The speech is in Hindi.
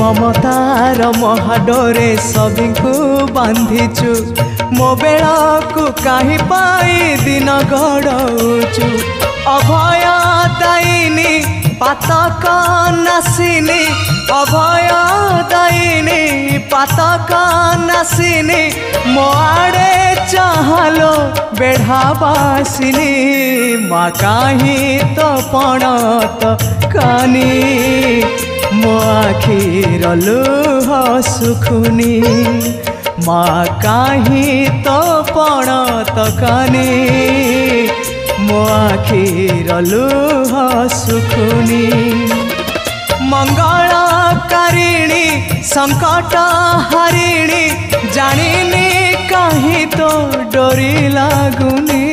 ममतार महाडोरे सभिंकु बांधिचु मो बेला को कहीं पाई दिन गड़ौचु अभय दायिनी पातक नासिनी अभय दायिनी पातक नासिनी मो आड़े चाहलो बेढ़ावासिनी माँ कहीं तो पणत कानी मो आखिर लुह सुखुनी माँ कहीं तो पणत कानी मो आखिर लुह सुखुनी मंगलकारिणी संकट हरिणी जानिनी कहीं तो डोरी लागुनी।